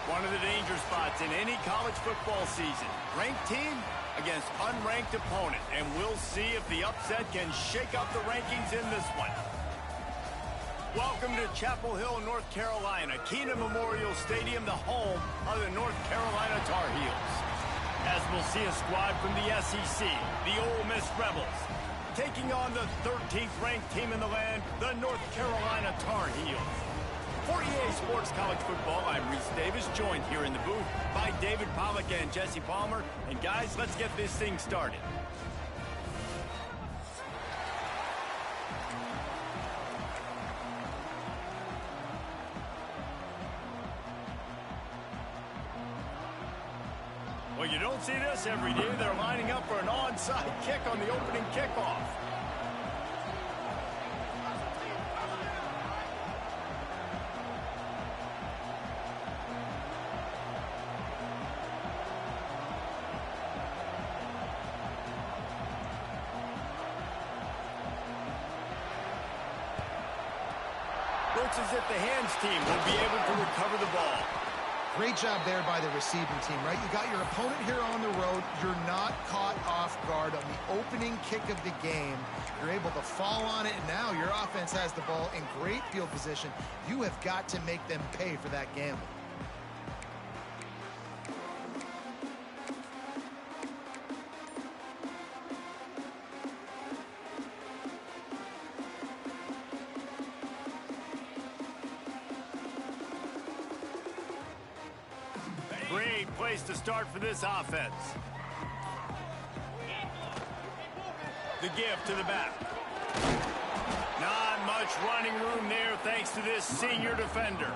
One of the danger spots in any college football season. Ranked team against unranked opponent. And we'll see if the upset can shake up the rankings in this one. Welcome to Chapel Hill, North Carolina. Kenan Memorial Stadium, the home of the North Carolina Tar Heels. As we'll see a squad from the SEC, the Ole Miss Rebels, taking on the 13th ranked team in the land, the North Carolina Tar Heels. For EA Sports College Football, I'm Reese Davis, joined here in the booth by David Pollack and Jesse Palmer. And guys, let's get this thing started. Well, you don't see this every day. They're lining up for an onside kick on the opening kickoff. Looks as if the hands team will be able to recover the ball. Great job there by the receiving team, right? You got your opponent here on the road. You're not caught off guard on the opening kick of the game. You're able to fall on it, and now your offense has the ball in great field position. You have got to make them pay for that gamble. Great place to start for this offense. The give to the back. Not much running room there thanks to this senior defender.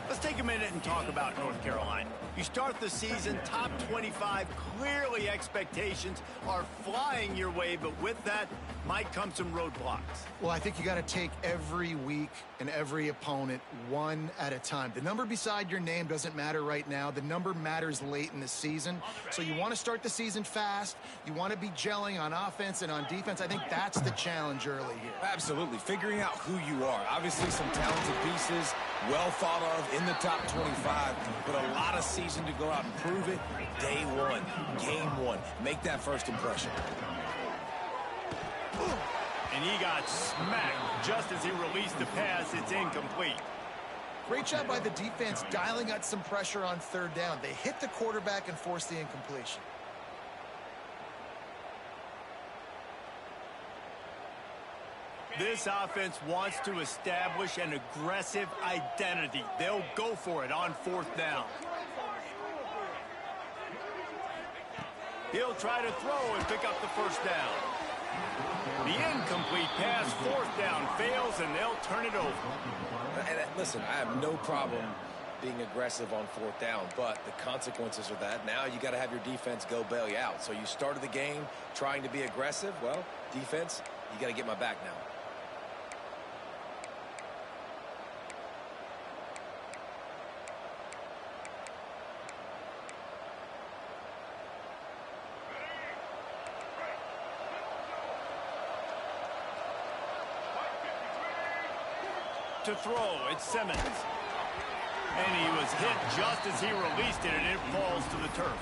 Let's take a minute and talk about North Carolina. You start the season top 25. Clearly expectations are flying your way, but with that might come some roadblocks. Well, I think you got to take every week and every opponent one at a time. The number beside your name doesn't matter right now. The number matters late in the season. So you want to start the season fast. You want to be gelling on offense and on defense. I think that's the challenge early here. Absolutely. Figuring out who you are. Obviously some talented pieces, well thought of in the top 25, but a lot of season to go out and prove it. Day one, game one. Make that first impression. And he got smacked just as he released the pass. It's incomplete. Great job by the defense dialing out some pressure on third down. They hit the quarterback and forced the incompletion. This offense wants to establish an aggressive identity. They'll go for it on fourth down. He'll try to throw and pick up the first down. The incomplete pass, fourth down, fails, and they'll turn it over. And listen, I have no problem being aggressive on fourth down, but the consequences of that, now you got to have your defense go bail you out. So you started the game trying to be aggressive. Well, defense, you got to get my back now. To throw, it's Simmons. And he was hit just as he released it, and it falls to the turf.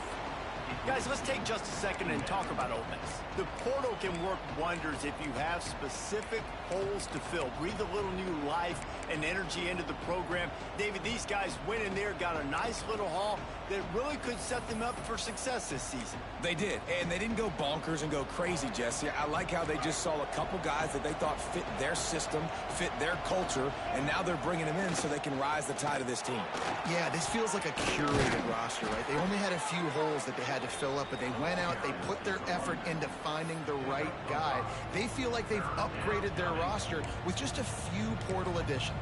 Guys, let's take just a second and talk about Ole Miss. The portal can work wonders if you have specific holes to fill. Breathe a little new life and energy into the program. David, these guys went in there, got a nice little haul that really could set them up for success this season. They did, and they didn't go bonkers and go crazy, Jesse. I like how they just saw a couple guys that they thought fit their system, fit their culture, and now they're bringing them in so they can rise the tide of this team. Yeah, this feels like a curated roster, right? They only had a few holes that they had to fill up, but they went out, they put their effort into finding the right guy. They feel like they've upgraded their roster with just a few portal additions.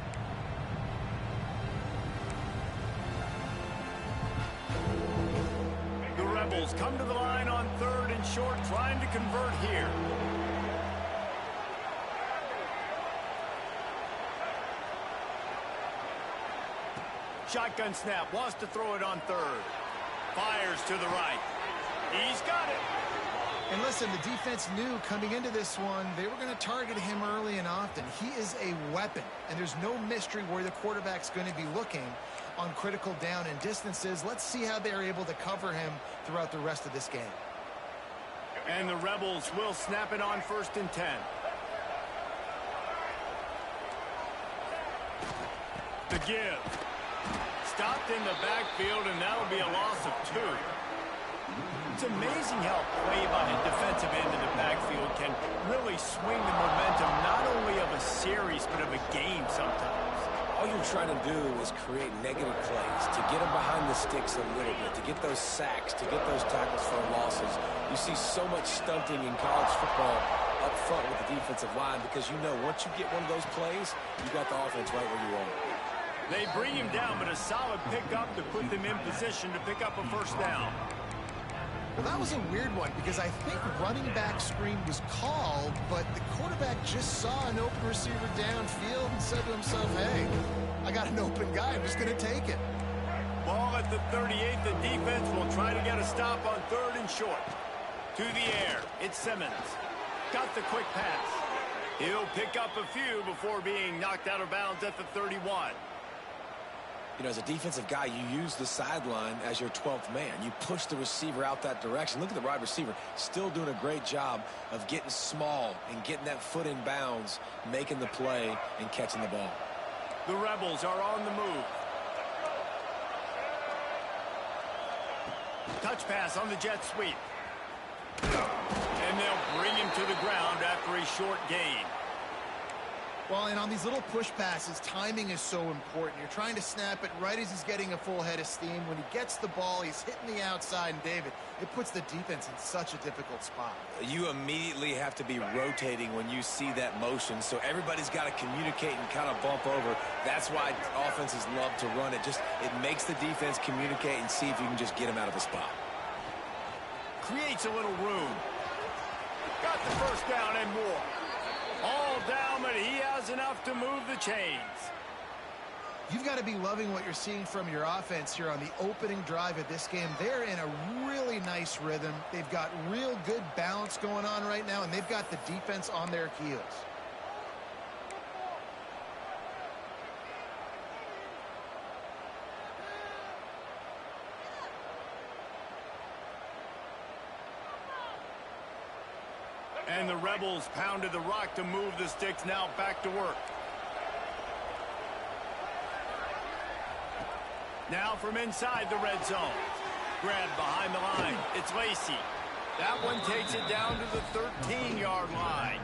The Rebels come to the line on third and short, trying to convert here. Shotgun snap, wants to throw it on third. Fires to the right. He's got it. And listen, the defense knew coming into this one, they were going to target him early and often. He is a weapon, and there's no mystery where the quarterback's going to be looking. on critical down and distances. Let's see how they're able to cover him throughout the rest of this game. And the Rebels will snap it on 1st and 10. The give. Stopped in the backfield, and that'll be a loss of 2. It's amazing how play by a defensive end in the backfield can really swing the momentum not only of a series but of a game sometimes. All you're trying to do is create negative plays, to get them behind the sticks a little bit, to get those sacks, to get those tackles for losses. You see so much stunting in college football up front with the defensive line because you know once you get one of those plays, you got the offense right where you want it. They bring him down, but a solid pickup to put them in position to pick up a 1st down. Well, that was a weird one because I think running back screen was called, but the quarterback just saw an open receiver downfield and said to himself, hey, I got an open guy. I'm just going to take it. Ball at the 38. The defense will try to get a stop on 3rd and short. To the air. It's Simmons. Got the quick pass. He'll pick up a few before being knocked out of bounds at the 31. You know, as a defensive guy, you use the sideline as your 12th man. You push the receiver out that direction. Look at the wide receiver, still doing a great job of getting small and getting that foot in bounds, making the play and catching the ball. The Rebels are on the move. Touch pass on the jet sweep. And they'll bring him to the ground after a short gain. Well, and on these little push passes, timing is so important. You're trying to snap it right as he's getting a full head of steam. When he gets the ball, he's hitting the outside, and David, it puts the defense in such a difficult spot. You immediately have to be rotating when you see that motion, so everybody's got to communicate and kind of bump over. That's why offenses love to run it. It makes the defense communicate and see if you can just get him out of the spot. Creates a little room. Got the 1st down and more. All down, but he has enough to move the chains. You've got to be loving what you're seeing from your offense here on the opening drive of this game. They're in a really nice rhythm. They've got real good balance going on right now, and they've got the defense on their heels. And the Rebels pounded the rock to move the sticks, now back to work. Now from inside the red zone. Grabbed behind the line. It's Lacy. That one takes it down to the 13-yard line.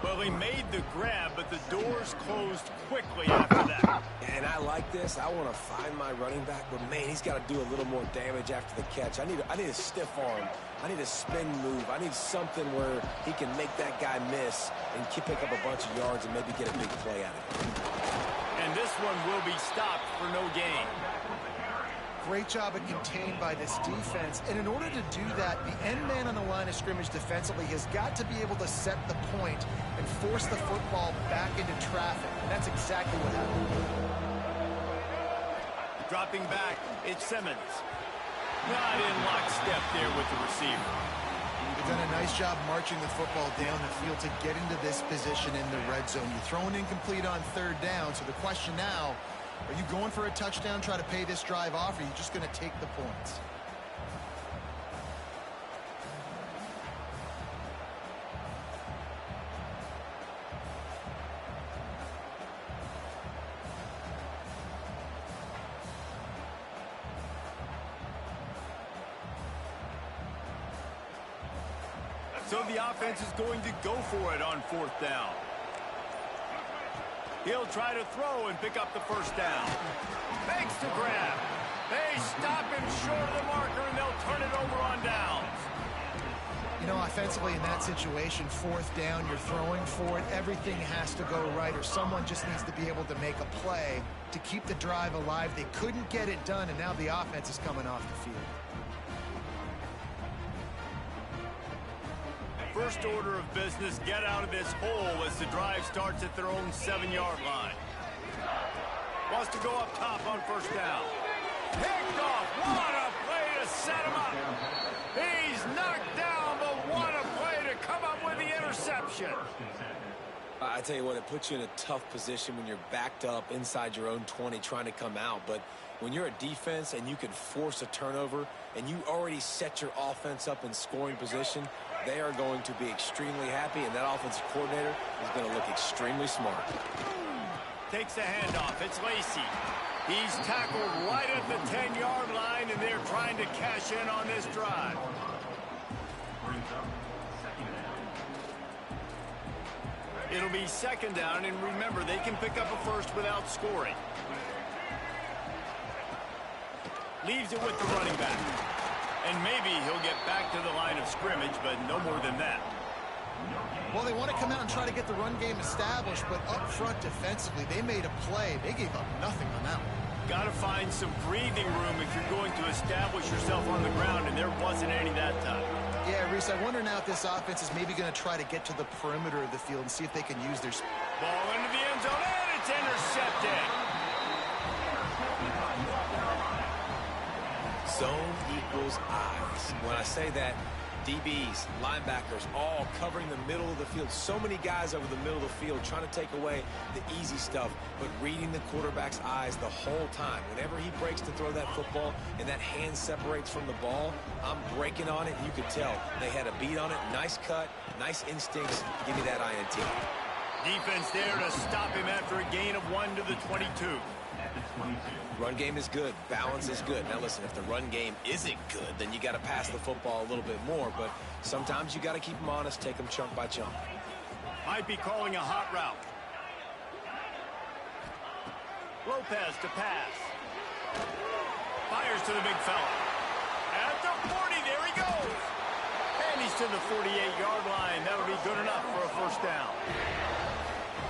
Well, he made the grab, but the doors closed quickly after that. And I like this. I want to find my running back, but, man, he's got to do a little more damage after the catch. I need a stiff arm. I need a spin move. I need something where he can make that guy miss and pick up a bunch of yards and maybe get a big play out of it. And this one will be stopped for no gain. Great job of contained by this defense. And in order to do that, the end man on the line of scrimmage defensively has got to be able to set the point and force the football back into traffic. And that's exactly what happened. Dropping back, it's Simmons. Not in lockstep there with the receiver. They've done a nice job marching the football down the field to get into this position in the red zone. You throw an incomplete on 3rd down, so the question now, are you going for a touchdown, try to pay this drive off, or are you just going to take the points? So the offense is going to go for it on 4th down. He'll try to throw and pick up the 1st down. Makes the grab. They stop him short of the marker, and they'll turn it over on downs. You know, offensively in that situation, 4th down, you're throwing for it. Everything has to go right, or someone just needs to be able to make a play to keep the drive alive. They couldn't get it done, and now the offense is coming off the field. First order of business, get out of this hole as the drive starts at their own 7-yard line. Wants to go up top on 1st down. Picked off. What a play to set him up. He's knocked down, but what a play to come up with the interception. I tell you what, it puts you in a tough position when you're backed up inside your own 20 trying to come out. But when you're a defense and you can force a turnover and you already set your offense up in scoring position, they are going to be extremely happy, and that offensive coordinator is going to look extremely smart. Takes the handoff. It's Lacy. He's tackled right at the 10-yard line, and they're trying to cash in on this drive. It'll be second down, and remember, they can pick up a first without scoring. Leaves it with the running back. And maybe he'll get back to the line of scrimmage, but no more than that. Well, they want to come out and try to get the run game established, but up front defensively, they made a play. They gave up nothing on that one. Got to find some breathing room if you're going to establish yourself on the ground, and there wasn't any that time. Yeah, Reese, I wonder now if this offense is maybe going to try to get to the perimeter of the field and see if they can use their... Ball into the end zone, and it's intercepted. Zone equals eyes. When I say that, DBs, linebackers, all covering the middle of the field. So many guys over the middle of the field trying to take away the easy stuff, but reading the quarterback's eyes the whole time. Whenever he breaks to throw that football and that hand separates from the ball, I'm breaking on it, and you could tell they had a beat on it. Nice cut, nice instincts. Give me that INT. Defense there to stop him after a gain of 1 to the 22. Run game is good. Balance is good. Now, listen, if the run game isn't good, then you got to pass the football a little bit more. But sometimes you got to keep them honest, take them chunk by chunk. Might be calling a hot route. Lopez to pass. Fires to the big fella. At the 40, there he goes. And he's to the 48-yard line. That'll be good enough for a first down.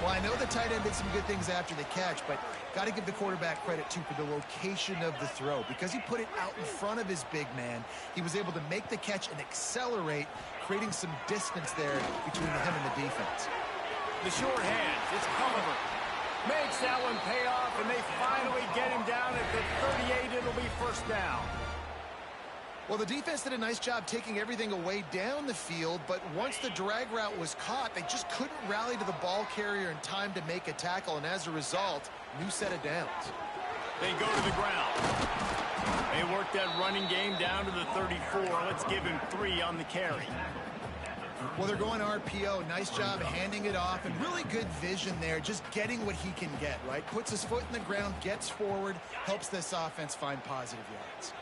Well, I know the tight end did some good things after the catch, but got to give the quarterback credit, too, for the location of the throw. Because he put it out in front of his big man, he was able to make the catch and accelerate, creating some distance there between him and the defense. The short hands, it's Culliver. Makes that one pay off, and they finally get him down at the 38. It'll be first down. Well, the defense did a nice job taking everything away down the field, but once the drag route was caught, they just couldn't rally to the ball carrier in time to make a tackle, and as a result, new set of downs. They go to the ground. They work that running game down to the 34. Let's give him 3 on the carry. Well, they're going RPO. Nice job handing it off, and really good vision there, just getting what he can get, right? Puts his foot in the ground, gets forward, helps this offense find positive yards.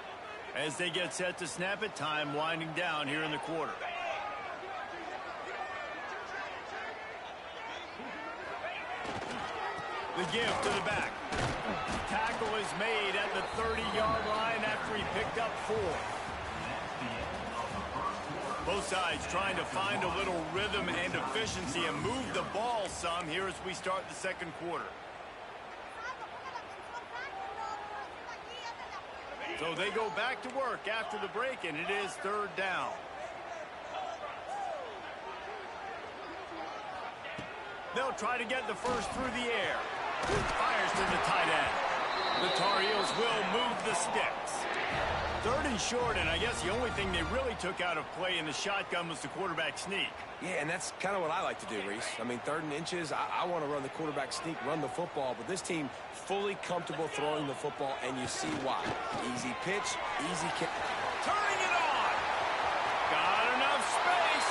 As they get set to snap it, time winding down here in the quarter. The give to the back. Tackle is made at the 30-yard line after he picked up 4. Both sides trying to find a little rhythm and efficiency and move the ball some here as we start the second quarter. So they go back to work after the break, and it is third down. They'll try to get the first through the air. Fires to the tight end. The Tar Heels will move the sticks. Third and short, and I guess the only thing they really took out of play in the shotgun was the quarterback sneak. Yeah, and that's kind of what I like to do, Reese. I mean, 3rd and inches, I want to run the quarterback sneak, run the football, but this team fully comfortable throwing the football, and you see why. Easy pitch, easy kick. Turning it on. Got enough space,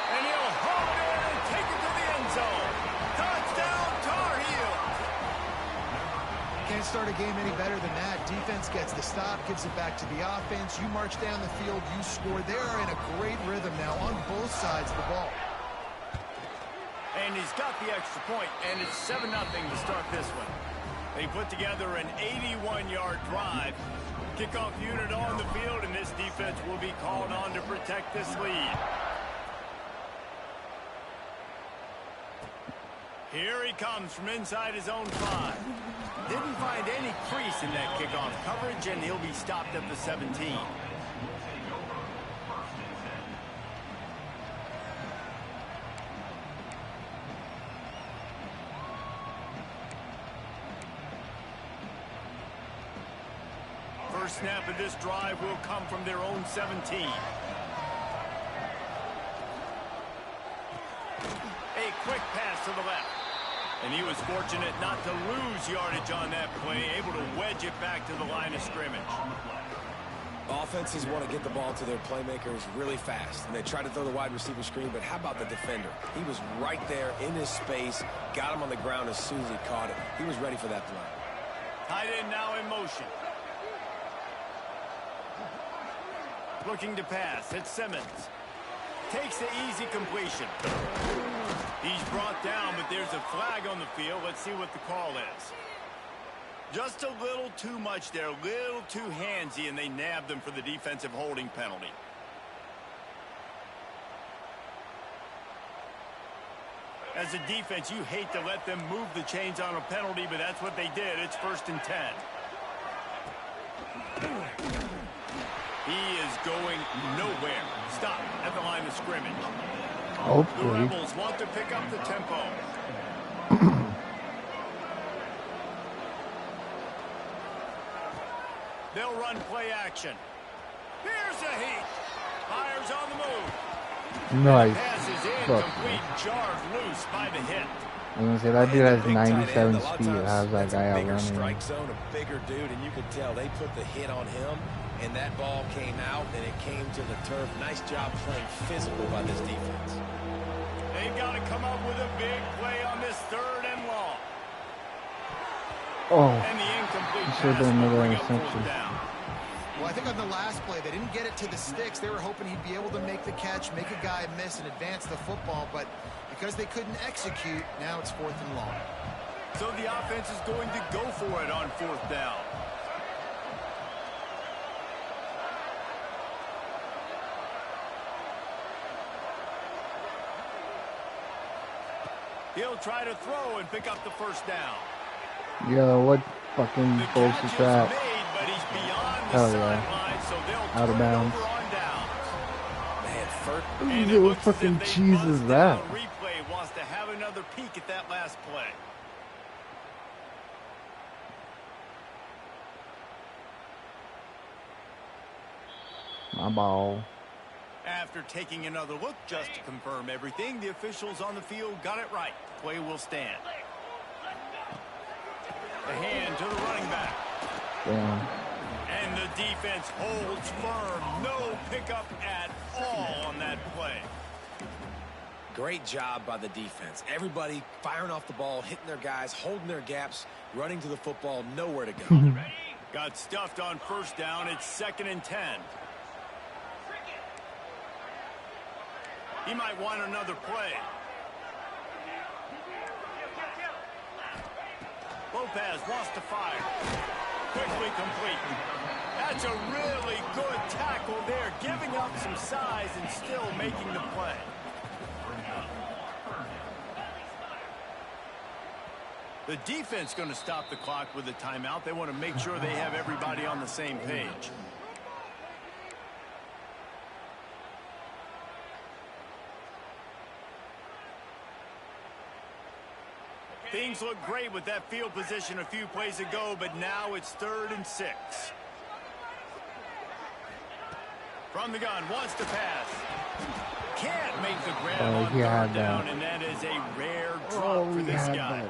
and he'll haul it in and take it to the end zone. Touchdown, Tar Heels. Can't start a game any better than that. Defense gets the stop, gives it back to the offense. You march down the field, you score. They are in a great rhythm now on both sides of the ball. And he's got the extra point, and it's 7-0 to start this one. They put together an 81-yard drive. Kickoff unit on the field, and this defense will be called on to protect this lead. Here he comes from inside his own 5. Didn't find any crease in that kickoff coverage, and he'll be stopped at the 17. First snap of this drive will come from their own 17. A quick pass to the left. And he was fortunate not to lose yardage on that play, able to wedge it back to the line of scrimmage. Offenses want to get the ball to their playmakers really fast, and they try to throw the wide receiver screen, but how about the defender? He was right there in his space, got him on the ground as soon as he caught it. He was ready for that play. Tight end now in motion. Looking to pass. It's Simmons. Takes the easy completion. He's brought down, but there's a flag on the field. Let's see what the call is. Just a little too much there, a little too handsy, and they nabbed them for the defensive holding penalty. As a defense, you hate to let them move the chains on a penalty, but that's what they did. It's 1st and 10. He is going nowhere. Stop at the line of scrimmage. Hopefully. The Rebels want to pick up the tempo. They'll run play action. Here's a heat. Fires on the move. Nice. Passes incomplete, jarred loose by the hit. I'm gonna say that dude has Big tight end, 97 a lot of speed. times How's that that's guy a bigger outrunning? strike zone, a bigger dude, and you could tell they put the hit on him, and that ball came out, and it came to the turf. Nice job playing physical by this defense. They've got to come up with a big play on this 3rd and long. Oh, And the incomplete should have pass been will another bring up 4th interception. down. Well, I think on the last play, they didn't get it to the sticks. They were hoping he'd be able to make the catch, make a guy miss, and advance the football. But because they couldn't execute, now it's 4th and long. So the offense is going to go for it on 4th down. He'll try to throw and pick up the 1st down. yo, what fucking The bullshit catch is trap? made, but he's beyond the Hell yeah. sideline, so they'll Out of turn it bounds. over on downs. Man, first, And Who it the looks as fucking if they cheese is buzzed that? down. Replay wants to have another peek at that last play. My ball. After taking another look just to confirm everything, the officials on the field got it right. Play will stand. A hand to the running back. Damn. And the defense holds firm. No pickup at all on that play. great job by the defense. Everybody firing off the ball, hitting their guys, holding their gaps, running to the football, nowhere to go. Got stuffed on 1st down. It's 2nd and 10. He might want another play. Lopez wants to fire. Quickly complete. That's a really good tackle there, giving up some size and still making the play. The defense going to stop the clock with a timeout. They want to make sure they have everybody on the same page. Things look great with that field position a few plays ago, but now it's 3rd and 6. From the gun, wants to pass. Can't make the grab on 3rd down, and that is a rare drop for this guy.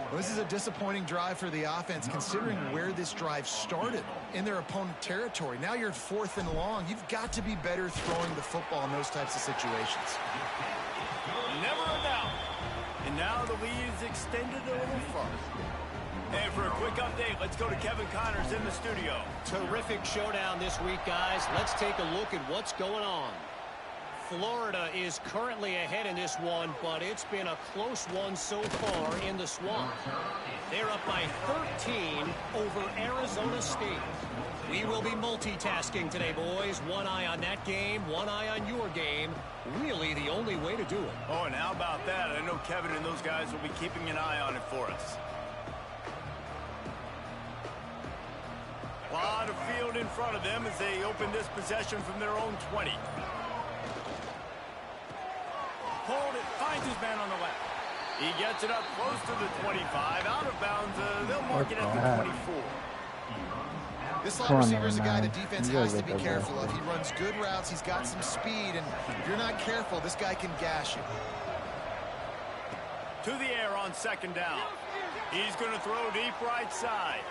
Well, this is a disappointing drive for the offense, considering where this drive started, in their opponent territory. Now you're at 4th and long. You've got to be better throwing the football in those types of situations. Never a doubt. And now the lead is extended a little further. And for a quick update, let's go to Kevin Connors in the studio. Terrific showdown this week, guys. Let's take a look at what's going on. Florida is currently ahead in this one, but it's been a close one so far in the Swamp. They're up by 13 over Arizona State. We will be multitasking today, boys. One eye on that game, one eye on your game. Really the only way to do it. Oh, and how about that? I know Kevin and those guys will be keeping an eye on it for us. A lot of field in front of them as they open this possession from their own 20. Hold it, finds his man on the left. He gets it up close to the 25. Out of bounds, they'll mark it at the 24. This slot receiver is a guy the defense has to be careful of. He runs good routes. He's got some speed, and if you're not careful, this guy can gash you. To the air on second down. He's going to throw deep right side.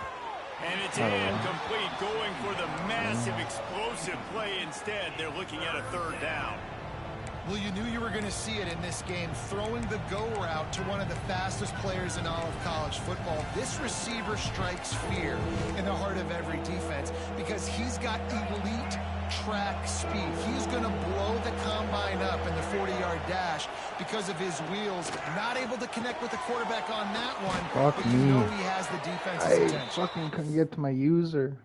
And it's incomplete, going for the massive explosive play instead. They're looking at a third down. Well, you knew you were going to see it in this game, throwing the go route to one of the fastest players in all of college football. This receiver strikes fear in the heart of every defense because he's got elite track speed. He's going to blow the combine up in the 40-yard dash because of his wheels. Not able to connect with the quarterback on that one, Fuck but you me. know he has the defense's I attention. fucking couldn't get to my user.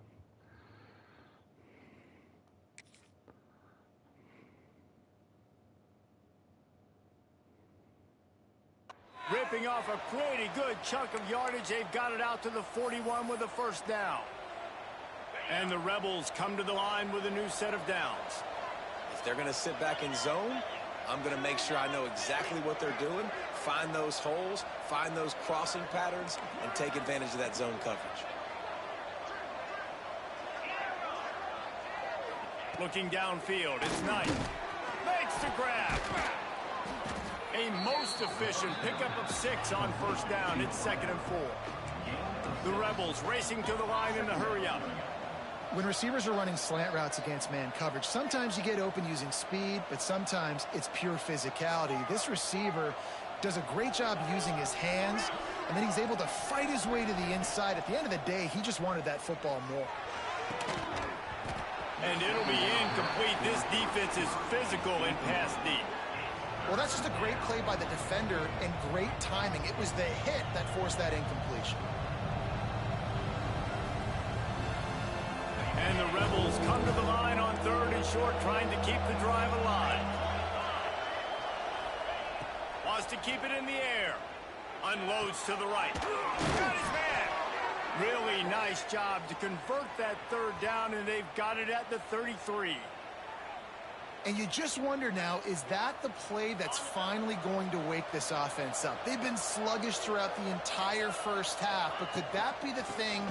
Ripping off a pretty good chunk of yardage. They've got it out to the 41 with a first down. And the Rebels come to the line with a new set of downs. If they're going to sit back in zone, I'm going to make sure I know exactly what they're doing, find those holes, find those crossing patterns, and take advantage of that zone coverage. Looking downfield, it's Knight. Makes the grab. A most efficient pickup of 6 on first down. It's 2nd and 4. The Rebels racing to the line in a hurry-up. When receivers are running slant routes against man coverage, sometimes you get open using speed, but sometimes it's pure physicality. This receiver does a great job using his hands, and then he's able to fight his way to the inside. At the end of the day, he just wanted that football more. And it'll be incomplete. This defense is physical and pass deep. Well, that's just a great play by the defender and great timing. It was the hit that forced that incompletion. And the Rebels come to the line on 3rd and short, trying to keep the drive alive. Wants to keep it in the air. Unloads to the right. Got his man. Really nice job to convert that 3rd down, and they've got it at the 33. And you just wonder now, is that the play that's finally going to wake this offense up? They've been sluggish throughout the entire first half, but could that be the thing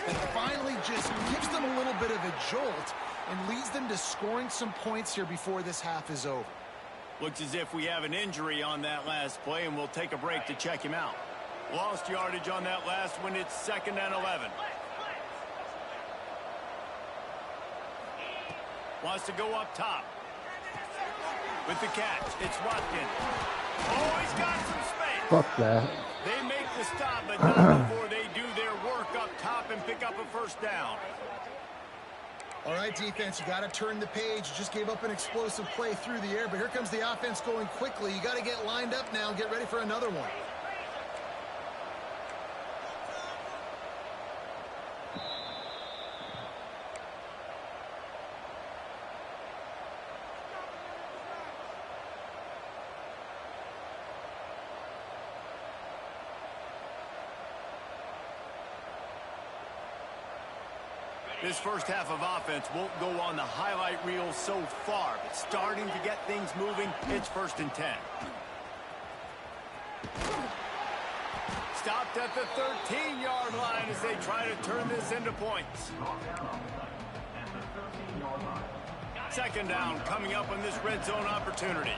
that finally just gives them a little bit of a jolt and leads them to scoring some points here before this half is over? Looks as if we have an injury on that last play, and we'll take a break to check him out. Lost yardage on that last one. It's 2nd and 11. Wants to go up top. With the catch, it's Watkins. Oh, he's got some space. Fuck that. They make the stop, but not before they do their work up top and pick up a first down. All right, defense, you got to turn the page. You just gave up an explosive play through the air, but here comes the offense going quickly. You got to get lined up now and get ready for another one. This first half of offense won't go on the highlight reel so far, but starting to get things moving, it's 1st and 10. Stopped at the 13-yard line as they try to turn this into points. 2nd down coming up on this red zone opportunity.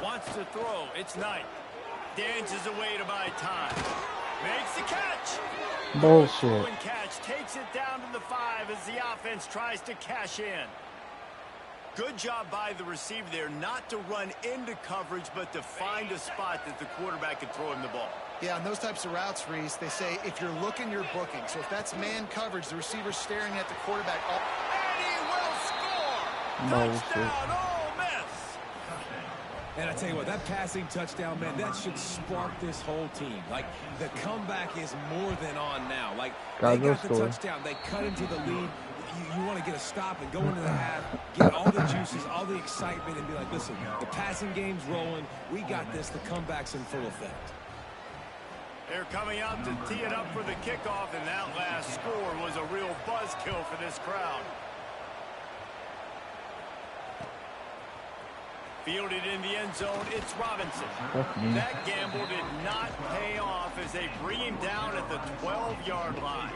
Wants to throw. It's Knight. Dances away to buy time. Makes the catch. Bullshit. Catch takes it down to the 5 as the offense tries to cash in. Good job by the receiver there, not to run into coverage, but to find a spot that the quarterback could throw him the ball. Yeah, on those types of routes, Reese, they say if you're looking, you're booking. So if that's man coverage, the receiver's staring at the quarterback. And he will score! Bullshit. Touchdown, Ole Miss! And I tell you what, that passing touchdown, man, that should spark this whole team. Like, the comeback is more than on now. Like, they got the touchdown. They cut into the lead. You want to get a stop and go into the half, get all the juices, all the excitement, and be like, listen, the passing game's rolling. We got this. The comeback's in full effect. They're coming out to tee it up for the kickoff, and that last score was a real buzzkill for this crowd. Fielded in the end zone, it's Robinson. That gamble did not pay off as they bring him down at the 12-yard line.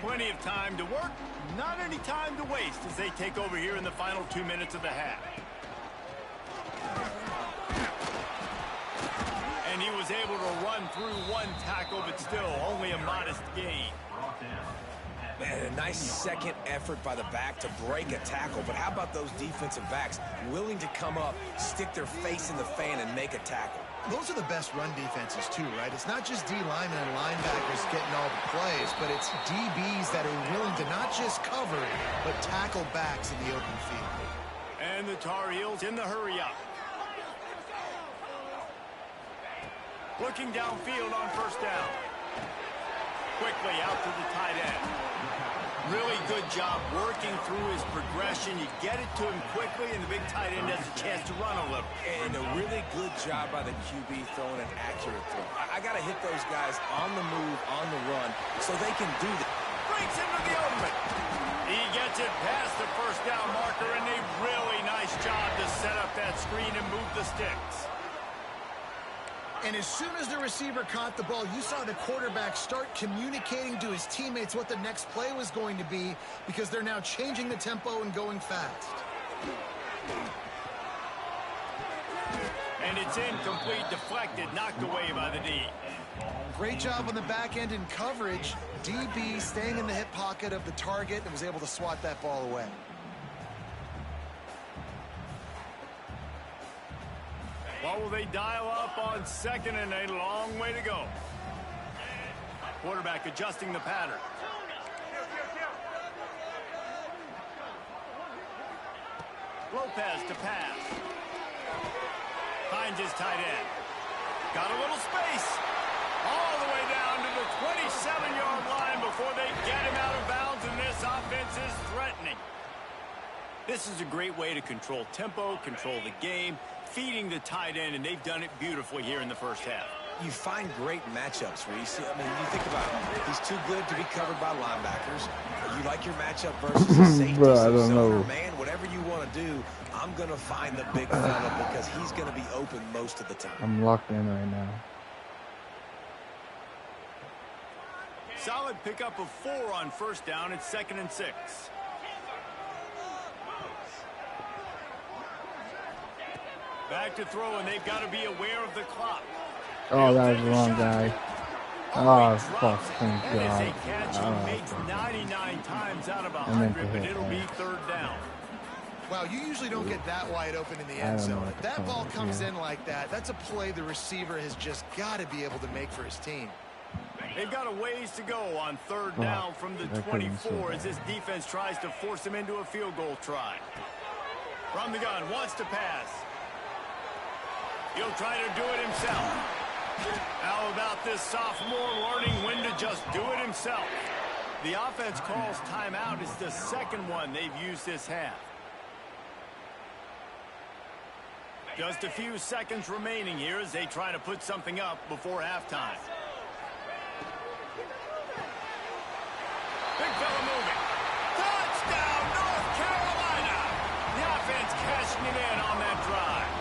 plenty of time to work, not any time to waste as they take over here in the final 2 minutes of the half. And he was able to run through one tackle, but still only a modest gain. Man, a nice second effort by the back to break a tackle. But how about those defensive backs willing to come up, stick their face in the fan, and make a tackle? Those are the best run defenses, too, right? It's not just D linemen and linebackers getting all the plays, but it's DBs that are willing to not just cover, but tackle backs in the open field. And the Tar Heels in the hurry-up. Looking downfield on first down. Quickly out to the tight end. Really good job working through his progression. You get it to him quickly, and the big tight end has a chance to run a little. And a really good job by the QB throwing an accurate throw. I got to hit those guys on the move, on the run, so they can do that. Breaks into the open. He gets it past the first down marker, and a really nice job to set up that screen and move the sticks. And as soon as the receiver caught the ball, you saw the quarterback start communicating to his teammates what the next play was going to be, because they're now changing the tempo and going fast. And it's incomplete, deflected, knocked away by the D. Great job on the back end in coverage. DB staying in the hip pocket of the target and was able to swat that ball away. What will they dial up on second, and a long way to go. Quarterback adjusting the pattern. Lopez to pass. Finds his tight end. Got a little space. All the way down to the 27-yard line before they get him out of bounds, and this offense is threatening. This is a great way to control tempo, control the game, feeding the tight end, and they've done it beautifully here in the first half. You find great matchups, Reese. I mean, you think about it. He's too good to be covered by linebackers. You like your matchup versus a safety. Bro, I don't know. know. Man, whatever you want to do, I'm going to find the big fella because he's going to be open most of the time. I'm locked in right now. Solid pickup of 4 on first down. It's 2nd and 6. Back to throw, and they've got to be aware of the clock. Oh, that was the wrong guy. Oh, fuck, thank God. That is a catch he makes 99 times out of 100, but it'll be 3rd down. Wow, you usually don't get that wide open in the end zone. If that ball comes in like that, that's a play the receiver has just got to be able to make for his team. They've got a ways to go on 3rd down from the 24 as this defense tries to force him into a field goal try. From the gun, wants to pass. He'll try to do it himself. How about this sophomore learning when to just do it himself? The offense calls timeout. It's the second one they've used this half. Just a few seconds remaining here as they try to put something up before halftime. Big fella moving. Touchdown, North Carolina! The offense cashing it in on that drive.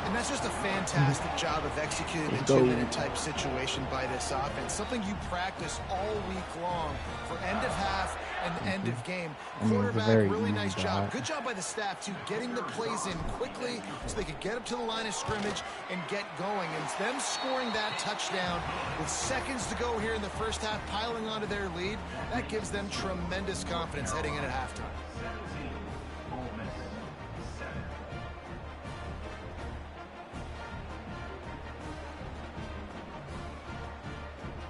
And that's just a fantastic job of executing the 2-minute type situation by this offense. Something you practice all week long for end of half and end of game. Quarterback, really nice job. Good job by the staff, too, getting the plays in quickly so they could get up to the line of scrimmage and get going. And them scoring that touchdown with seconds to go here in the first half, piling onto their lead, that gives them tremendous confidence heading in at halftime.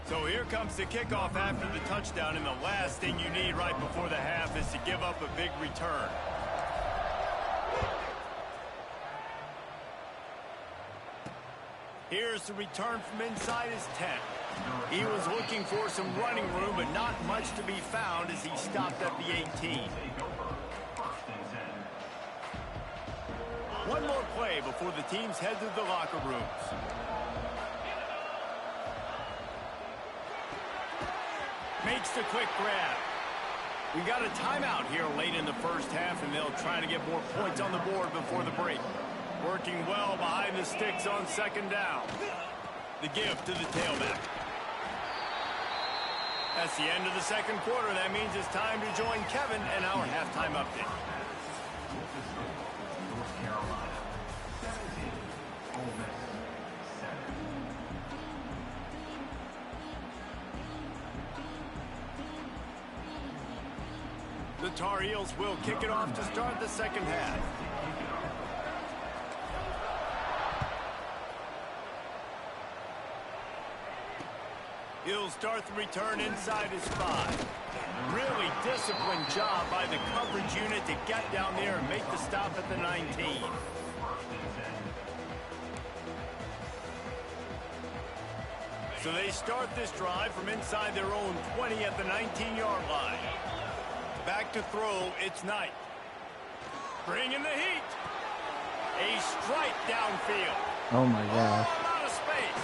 So here comes the kickoff after the touchdown, and the last thing you need right before the half is to give up a big return. Here's the return from inside his 10. He was looking for some running room, but not much to be found as he stopped at the 18. One more play before the teams head to the locker rooms. Makes the quick grab. We got a timeout here late in the first half, and they'll try to get more points on the board before the break. Working well behind the sticks on 2nd down. The give to the tailback. That's the end of the second quarter. That means it's time to join Kevin and our halftime update. The Tar Heels will kick it off to start the second half. He'll start the return inside his 5. Really disciplined job by the coverage unit to get down there and make the stop at the 19. So they start this drive from inside their own 20 at the 19-yard line. Back to throw, it's Knight. Bringing the heat. A strike downfield. Oh my gosh. All out of space.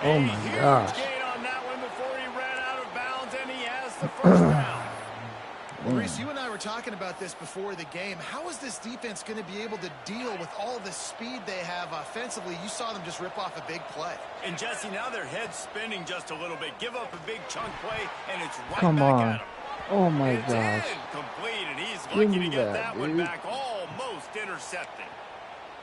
Oh my gosh. Gain on that one before he ran out of bounds, and he has the first down. Reese, you and I were talking about this before the game. How is this defense going to be able to deal with all the speed they have offensively? You saw them just rip off a big play. And Jesse, now their head's spinning just a little bit. Give up a big chunk play, and it's right Come back on. at him. Oh my It's gosh. incomplete, and he's Give lucky me to get that, that one dude. back, almost intercepted.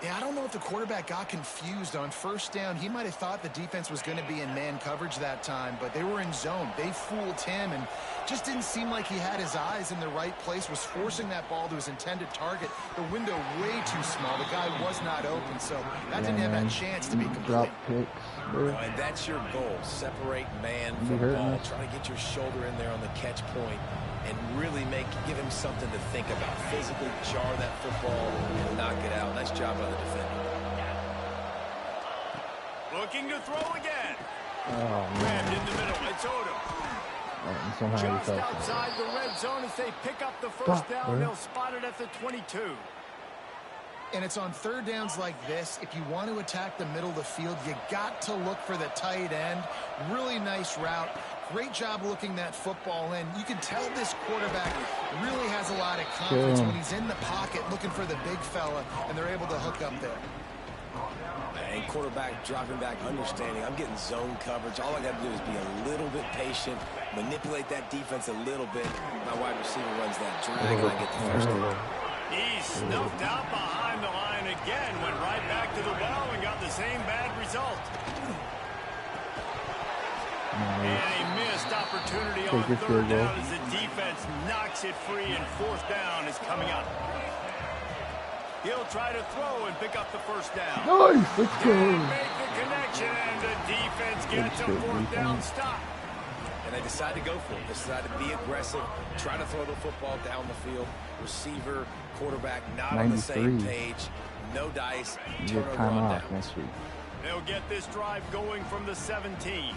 Yeah, I don't know if the quarterback got confused on first down. He might have thought the defense was going to be in man coverage that time, but they were in zone. They fooled him and just didn't seem like he had his eyes in the right place, was forcing that ball to his intended target. The window way too small. The guy was not open, so that didn't have that chance to be Drop complete. picks. Bro. And that's your goal. Separate man You from hurting ball. us? Try to get your shoulder in there on the catch point and really give him something to think about. Physically jar that football and knock it out. Nice job by the defender. Looking to throw again. Oh Grabbed man. in the middle. It's Odom. And somehow he Just fell. outside the red zone as they pick up the first Fuck, down. bro. They'll spot it at the 22. And it's on third downs like this. If you want to attack the middle of the field, you got to look for the tight end. Really nice route. Great job looking that football in. You can tell this quarterback really has a lot of confidence when he's in the pocket looking for the big fella, and they're able to hook up there. And quarterback dropping back, understanding I'm getting zone coverage. All I got to do is be a little bit patient, manipulate that defense a little bit. My wide receiver runs that drag, and I get the first down. He snuffed out behind the line again, went right back to the well and got the same bad result. And a missed opportunity on Take your third field goal. down as the defense knocks it free, and fourth down is coming up. He'll try to throw and pick up the first down. Nice. Let's Can't go. make the connection, and the defense gets a fourth down stop. And they decide to go for it. They decide to be aggressive, try to throw the football down the field. Receiver, quarterback, not on the same 93. page. No dice. You Turnover get time on off down. next week. They'll get this drive going from the 17.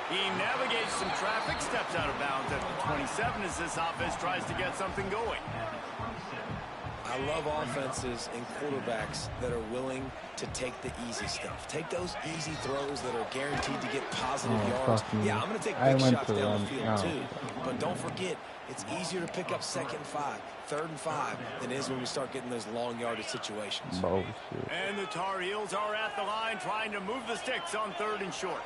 He navigates some traffic, steps out of bounds at the 27 as this offense tries to get something going. I love offenses and quarterbacks that are willing to take the easy stuff. Take those easy throws that are guaranteed to get positive Oh, yards. fuck me. Yeah, I'm going to take I big went shots for down one. the field Oh. too. But don't forget, it's easier to pick up 2nd and 5, 3rd and 5 than it is when we start getting those long yardage situations. Bullshit. And the Tar Heels are at the line trying to move the sticks on 3rd and short.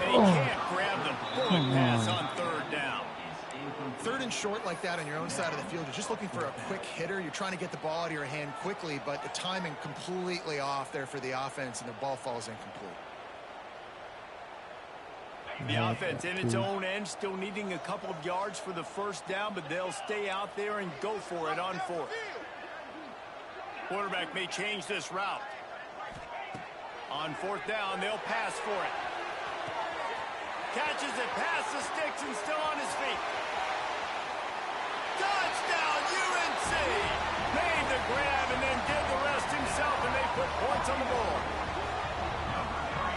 And he can't grab the bullet pass on 3rd down. Third and short like that on your own side of the field, you're just looking for a quick hitter. You're trying to get the ball out of your hand quickly, but the timing completely off there for the offense, and the ball falls incomplete. The offense in its own end, still needing a couple of yards for the first down, but they'll stay out there and go for it on 4th. Quarterback may change this route. On 4th down, they'll pass for it. Catches it past the sticks and still on his feet. Touchdown, UNC! Made the grab and then did the rest himself, and they put points on the board.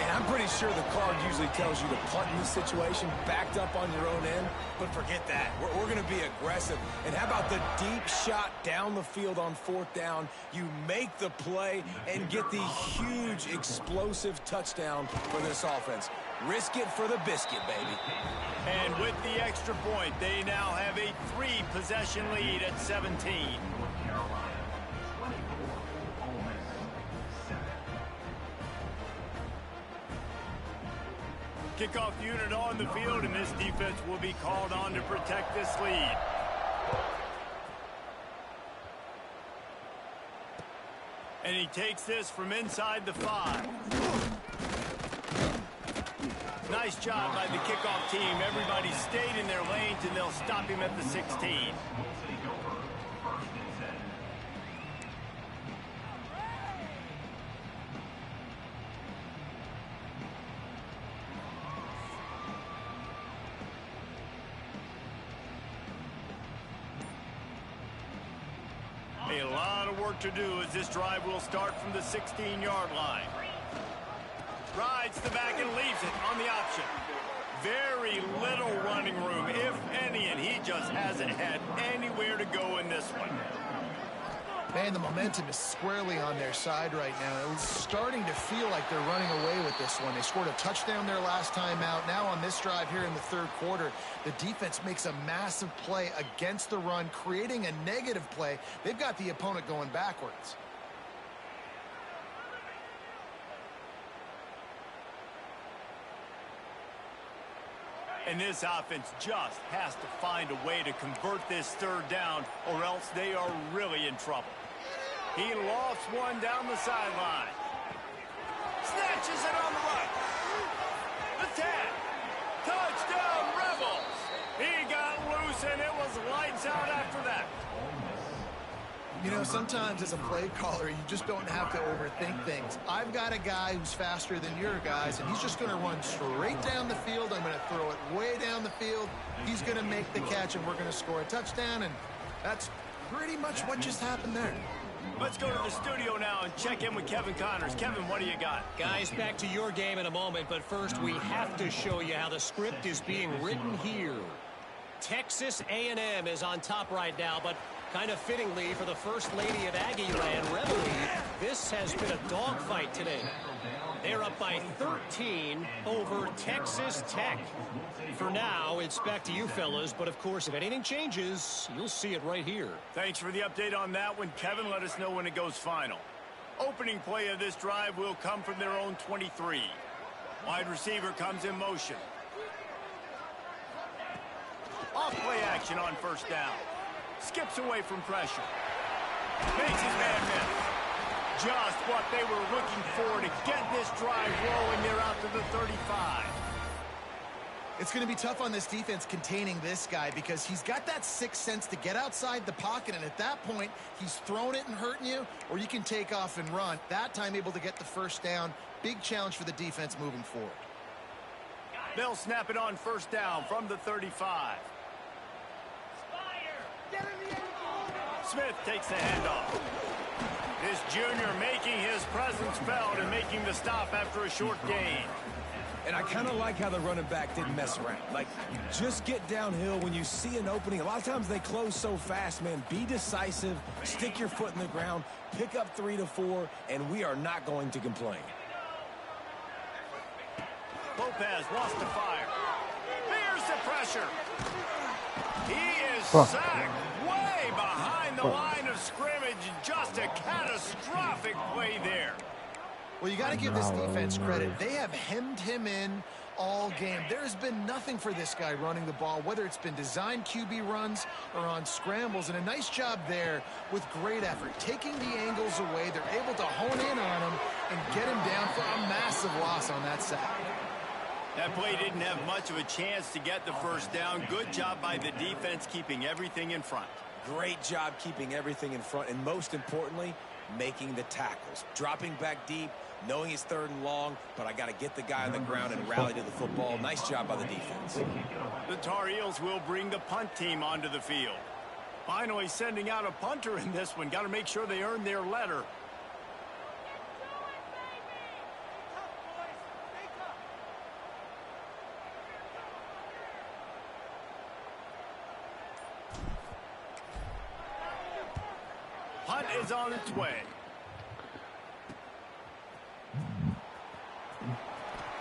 And I'm pretty sure the card usually tells you to punt in this situation, backed up on your own end, but forget that. We're going to be aggressive. And how about the deep shot down the field on 4th down? You make the play and get the huge explosive touchdown for this offense. Risk it for the biscuit, baby. And with the extra point, they now have a 3-possession lead at 17. Kickoff unit on the field, and this defense will be called on to protect this lead. And he takes this from inside the 5. Nice job by the kickoff team. Everybody stayed in their lanes, and they'll stop him at the 16. A lot of work to do as this drive will start from the 16-yard line. Rides the back and leaves it on the option. Very little running room, if any, and he just hasn't had anywhere to go in this one. Man, the momentum is squarely on their side right now. It's starting to feel like they're running away with this one. They scored a touchdown their last time out. Now on this drive here in the third quarter, the defense makes a massive play against the run, creating a negative play. They've got the opponent going backwards. And this offense just has to find a way to convert this third down, or else they are really in trouble. He lofts one down the sideline. Snatches it on the right. The 10. Touchdown, Rebels. He got loose, and it was lights out after that. You know, sometimes as a play caller, you just don't have to overthink things. I've got a guy who's faster than your guys, and he's just going to run straight down the field. I'm going to throw it way down the field. He's going to make the catch, and we're going to score a touchdown, and that's pretty much what just happened there. Let's go to the studio now and check in with Kevin Connors. Kevin, what do you got? Guys, back to your game in a moment, but first we have to show you how the script is being written here. Texas A&M is on top right now, but kind of fittingly for the First Lady of Aggieland, Reveille, this has been a dogfight today. They're up by 13 over Texas Tech. For now, it's back to you fellas, but of course, if anything changes, you'll see it right here. Thanks for the update on that one, Kevin. Let us know when it goes final. Opening play of this drive will come from their own 23. Wide receiver comes in motion. Off play action on first down. Skips away from pressure. Makes his man miss. Just what they were looking for to get this drive rolling. They're out to the 35. It's going to be tough on this defense containing this guy because he's got that sixth sense to get outside the pocket, and at that point, he's throwing it and hurting you, or you can take off and run. That time able to get the first down. Big challenge for the defense moving forward. They'll snap it on first down from the 35. Smith takes the handoff. This junior making his presence felt and making the stop after a short gain. And I kind of like how the running back didn't mess around. Like, just get downhill when you see an opening. A lot of times they close so fast, man. Be decisive, stick your foot in the ground, pick up 3 to 4, and we are not going to complain. Lopez wants to fire. Here's the pressure. He is sacked way behind the line of scrimmage. Just a catastrophic play there. Well, you got to give this defense credit. They have hemmed him in all game. There's been nothing for this guy running the ball, whether it's been designed QB runs or on scrambles, and a nice job there with great effort. Taking the angles away, they're able to hone in on him and get him down for a massive loss on that sack. That play didn't have much of a chance to get the first down. Good job by the defense keeping everything in front. Great job keeping everything in front, and most importantly, making the tackles. Dropping back deep, knowing it's 3rd and long, but I got to get the guy on the ground and rally to the football. Nice job by the defense. The Tar Heels will bring the punt team onto the field. Finally sending out a punter in this one. Got to make sure they earn their letter. Punt is on its way.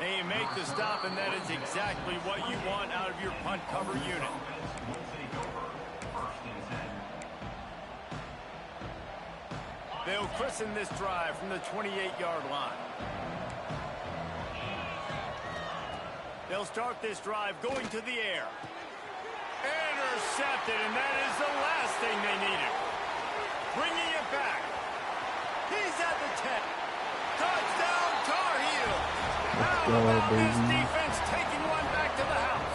And you make the stop, and that is exactly what you want out of your punt cover unit. They'll christen this drive from the 28-yard line. They'll start this drive going to the air. Intercepted, and that is the last thing they needed. Bringing it back. He's at the 10. Touchdown, Tar Heels. How about this defense taking one back to the house?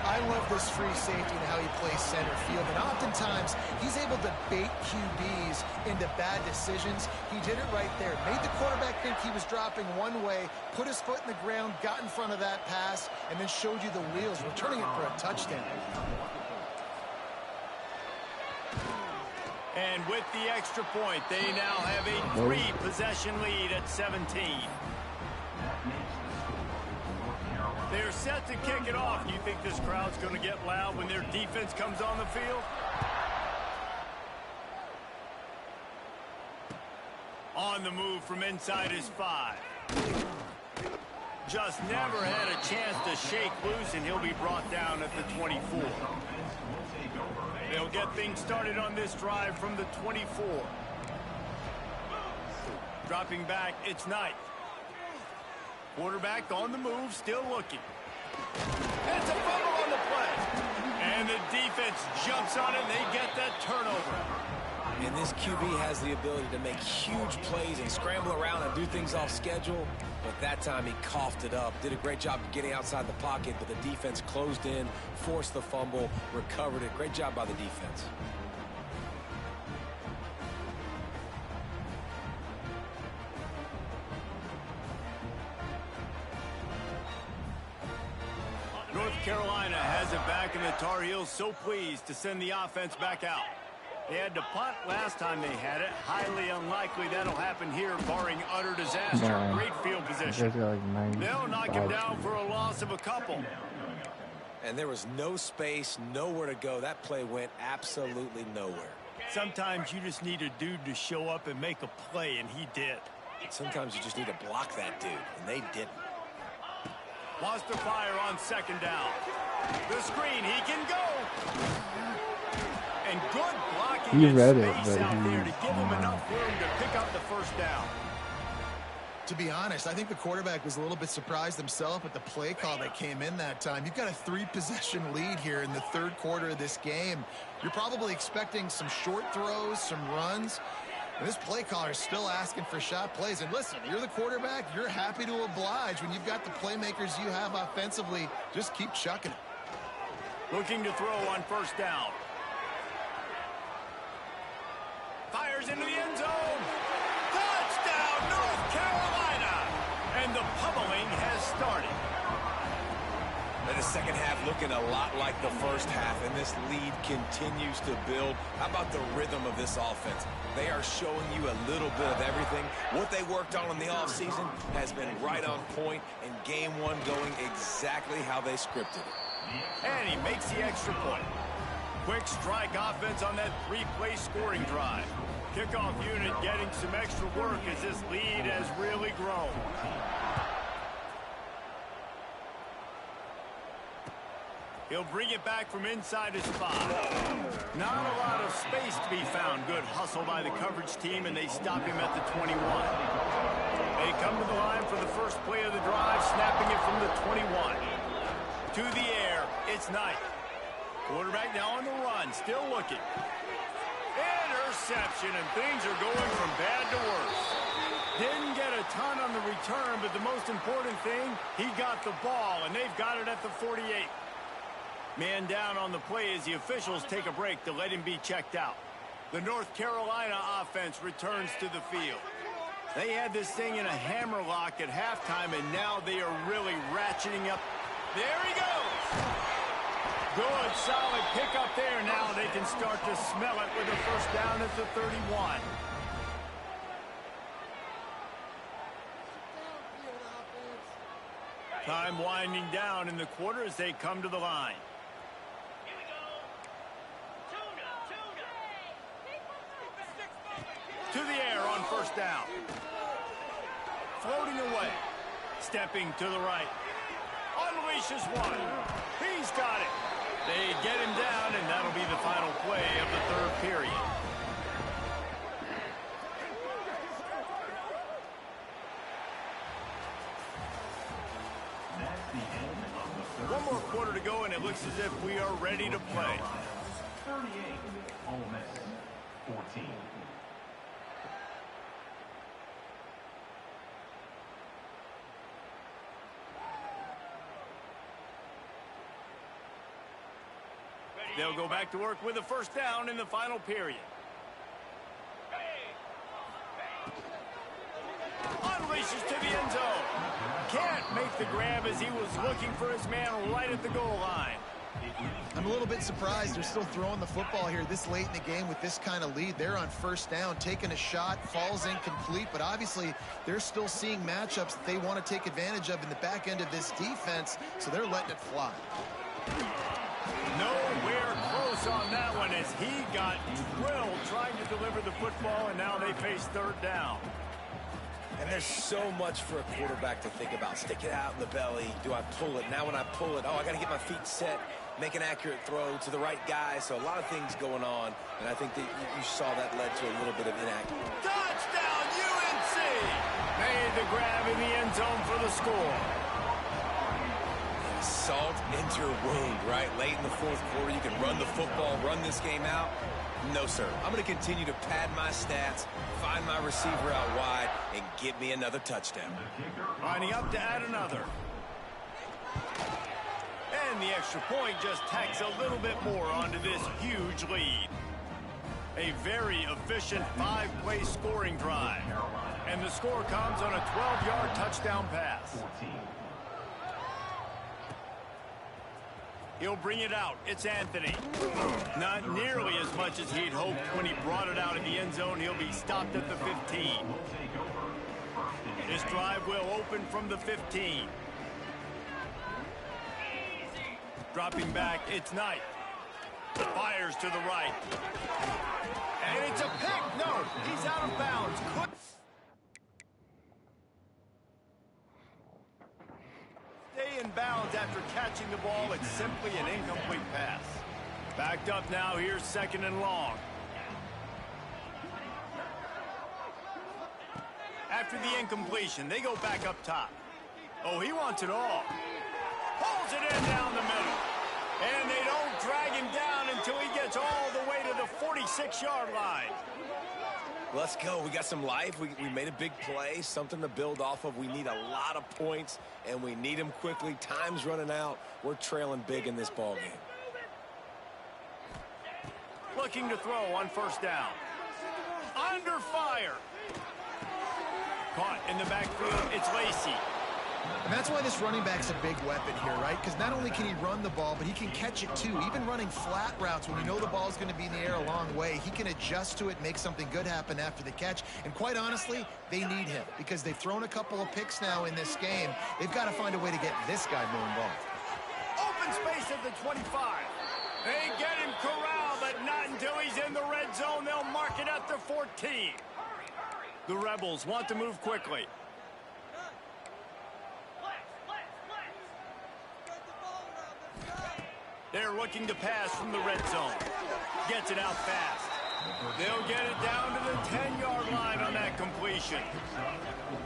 I love this free safety and how he plays center field, and oftentimes he's able to bait QBs into bad decisions. He did it right there. Made the quarterback think he was dropping one way, put his foot in the ground, got in front of that pass, and then showed you the wheels, returning it for a touchdown. And with the extra point, they now have a 3-possession lead at 17. They're set to kick it off. You think this crowd's going to get loud when their defense comes on the field? On the move from inside his 5. Just never had a chance to shake loose, and he'll be brought down at the 24. They'll get things started on this drive from the 24. Dropping back, it's Knight. Quarterback on the move, still looking. It's a fumble on the play. And the defense jumps on it, and they get that turnover. And this QB has the ability to make huge plays and scramble around and do things off schedule. But that time he coughed it up. Did a great job of getting outside the pocket, but the defense closed in, forced the fumble, recovered it. Great job by the defense. North Carolina has it back, and the Tar Heels so pleased to send the offense back out. They had to punt last time they had it. Highly unlikely that'll happen here, barring utter disaster. Great field position. They'll knock him down for a loss of a couple. And there was no space, nowhere to go. That play went absolutely nowhere. Sometimes you just need a dude to show up and make a play, and he did. Sometimes you just need to block that dude, and they didn't. Wants to fire on second down. The screen, he can go. And good blocking He and read it, space but out he- there to give him enough room to pick up the first down. To be honest, I think the quarterback was a little bit surprised himself at the play call that came in that time. You've got a 3-possession lead here in the third quarter of this game. You're probably expecting some short throws, some runs. And this play caller is still asking for shot plays. And listen, you're the quarterback. You're happy to oblige when you've got the playmakers you have offensively. Just keep chucking it. Looking to throw on first down. Fires into the end zone. Touchdown, North Carolina. And the pummeling has started. And the second half looking a lot like the first half, and this lead continues to build. How about the rhythm of this offense? They are showing you a little bit of everything. What they worked on in the offseason has been right on point, and game one going exactly how they scripted it. And he makes the extra point. Quick strike offense on that 3-play scoring drive. Kickoff unit getting some extra work as this lead has really grown. He'll bring it back from inside his 5. Not a lot of space to be found. Good hustle by the coverage team, and they stop him at the 21. They come to the line for the first play of the drive, snapping it from the 21. To the air, it's Knight. Quarterback now on the run, still looking. Interception, and things are going from bad to worse. Didn't get a ton on the return, but the most important thing, he got the ball, and they've got it at the 48. Man down on the play as the officials take a break to let him be checked out. The North Carolina offense returns to the field. They had this thing in a hammerlock at halftime, and now they are really ratcheting up. There he goes. Good, solid pickup there. Now they can start to smell it with a first down at the 31. Time winding down in the quarter as they come to the line. To the air on first down. Floating away. Stepping to the right. Unleashes one. He's got it. They get him down, and that'll be the final play of the third period. One more quarter to go, and it looks as if we are ready to play. 38, Ole Miss, 14. They'll go back to work with a first down in the final period. Unleashes to the end zone. Can't make the grab as he was looking for his man right at the goal line. I'm a little bit surprised they're still throwing the football here this late in the game with this kind of lead. They're on first down, taking a shot, falls incomplete, but obviously they're still seeing matchups that they want to take advantage of in the back end of this defense, so they're letting it fly. Nowhere close on that one as he got drilled trying to deliver the football, and now they face third down. And there's so much for a quarterback to think about. Stick it out in the belly. Do I pull it? Now when I pull it, oh, I got to get my feet set, make an accurate throw to the right guy. So a lot of things going on, and I think that you saw that led to a little bit of inaccuracy. Touchdown, UNC! Made the grab in the end zone for the score. Salt into your wound, right? Late in the fourth quarter, you can run the football, run this game out. No, sir. I'm going to continue to pad my stats, find my receiver out wide, and get me another touchdown. Lining up to add another. And the extra point just tacks a little bit more onto this huge lead. A very efficient 5-play scoring drive. And the score comes on a 12-yard touchdown pass. He'll bring it out. It's Anthony. Not nearly as much as he'd hoped when he brought it out in the end zone. He'll be stopped at the 15. This drive will open from the 15. Dropping back, it's Knight. Fires to the right. And it's a pick. No, he's out of bounds. Stay in bounds after catching the ball. It's simply an incomplete pass. Backed up now. Here's second and long. After the incompletion, they go back up top. Oh, he wants it all. Pulls it in down the middle. And they don't drag him down until he gets all the way to the 46-yard line. Let's go. We got some life. We made a big play, something to build off of. We need a lot of points, and we need them quickly. Time's running out. We're trailing big in this ball game. Looking to throw on first down. Under fire. Caught in the backfield. It's Lacy. And that's why this running back's a big weapon here, right? Because not only can he run the ball, but he can catch it too. Even running flat routes when you know the ball's going to be in the air a long way, he can adjust to it, make something good happen after the catch. And quite honestly, they need him because they've thrown a couple of picks now in this game. They've got to find a way to get this guy more involved. Open space at the 25. They get him corralled, but not until he's in the red zone. They'll mark it at the 14. The Rebels want to move quickly. They're looking to pass from the red zone. Gets it out fast. They'll get it down to the 10-yard line on that completion.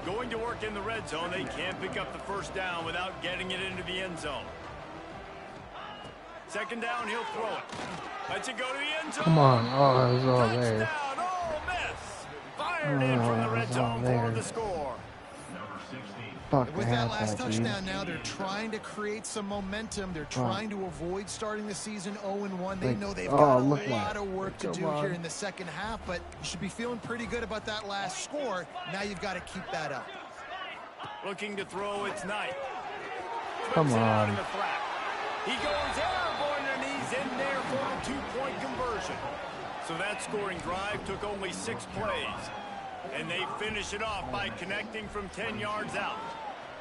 Going to work in the red zone, they can't pick up the first down without getting it into the end zone. Second down, he'll throw it. Lets it go to the end zone. Come on. Oh, it was all there. Touchdown, Ole Miss. Fired in from the red zone for the score. Fuck, With that last touchdown now, they're trying to create some momentum. They're trying to avoid starting the season 0-1. They know they've got a lot of work to do here in the second half, but you should be feeling pretty good about that last score. Now you've got to keep that up. Looking to throw, it's Knight. Come on. He goes airborne, and he's in there for a two-point conversion. So that scoring drive took only 6 plays. And they finish it off by connecting from 10 yards out.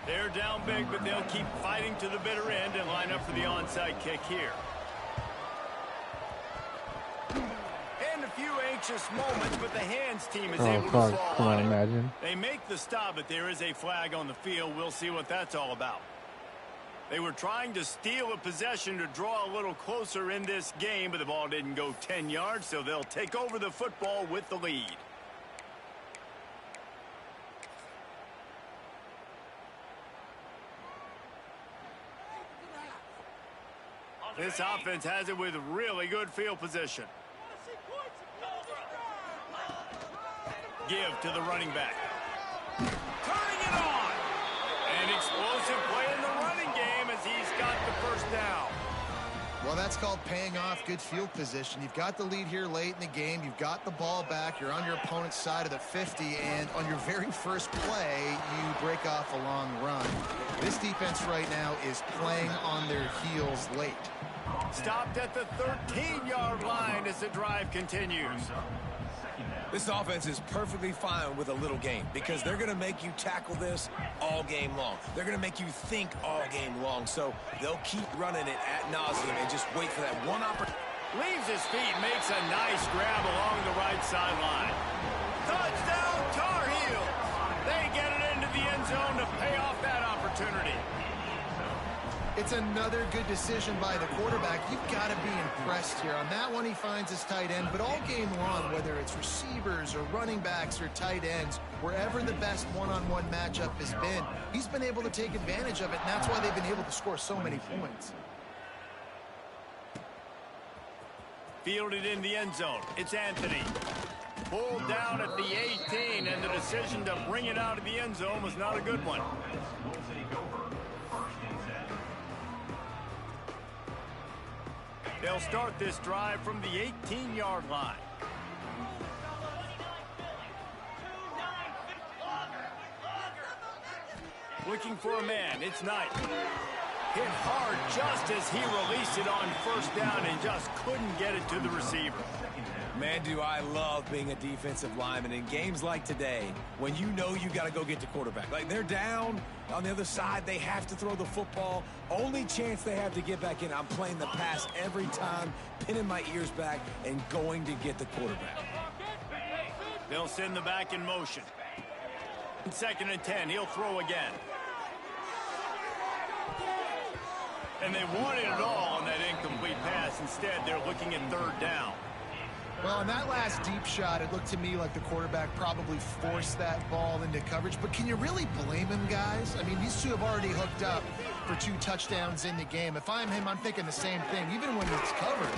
They're down big, but they'll keep fighting to the bitter end and line up for the onside kick here. And a few anxious moments, but the hands team is able to fall on it. Imagine. They make the stop, but there is a flag on the field. We'll see what that's all about. They were trying to steal a possession to draw a little closer in this game, but the ball didn't go 10 yards, so they'll take over the football with the lead. This offense has it with really good field position. Give to the running back. Turning it on. An explosive play in the running game as he's got the first down. Well, that's called paying off good field position. You've got the lead here late in the game. You've got the ball back. You're on your opponent's side of the 50, and on your very first play, you break off a long run. This defense right now is playing on their heels late. Stopped at the 13-yard line as the drive continues. This offense is perfectly fine with a little game because they're going to make you tackle this all game long. They're going to make you think all game long. So they'll keep running it ad nauseum and just wait for that one opportunity. Leaves his feet, makes a nice grab along the right sideline. Touchdown, Tar Heels. They get it into the end zone to pay off that opportunity. It's another good decision by the quarterback. You've got to be impressed here. On that one, he finds his tight end, but all game long, whether it's receivers or running backs or tight ends, wherever the best one-on-one matchup has been, he's been able to take advantage of it, and that's why they've been able to score so many points. Fielded in the end zone. It's Anthony. Pulled down at the 18, and the decision to bring it out of the end zone was not a good one. They'll start this drive from the 18-yard line. Looking for a man. It's Knight. Hit hard just as he released it on first down and just couldn't get it to the receiver. Man, do I love being a defensive lineman in games like today when you know you got to go get the quarterback. Like, they're down on the other side. They have to throw the football. Only chance they have to get back in. I'm playing the pass every time, pinning my ears back, and going to get the quarterback. They'll send the back in motion. 2nd and 10. He'll throw again. And they wanted it all on that incomplete pass. Instead, they're looking at 3rd down. Well, on that last deep shot, it looked to me like the quarterback probably forced that ball into coverage. But can you really blame him, guys? I mean, these two have already hooked up for 2 touchdowns in the game. If I'm him, I'm thinking the same thing. Even when it's covered,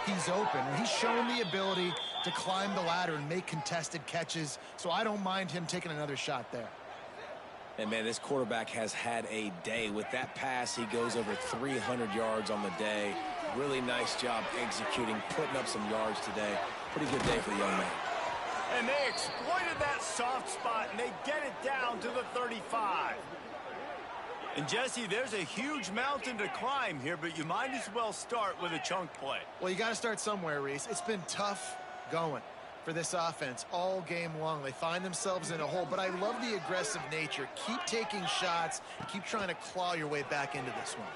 he's open. And he's shown the ability to climb the ladder and make contested catches. So I don't mind him taking another shot there. And, man, this quarterback has had a day. With that pass, he goes over 300 yards on the day. Really nice job executing, putting up some yards today. Pretty good day for the young man. And they exploited that soft spot, and they get it down to the 35. And, Jesse, there's a huge mountain to climb here, but you might as well start with a chunk play. Well, you got to start somewhere, Reese. It's been tough going for this offense all game long. They find themselves in a hole, but I love the aggressive nature. Keep taking shots. Keep trying to claw your way back into this one.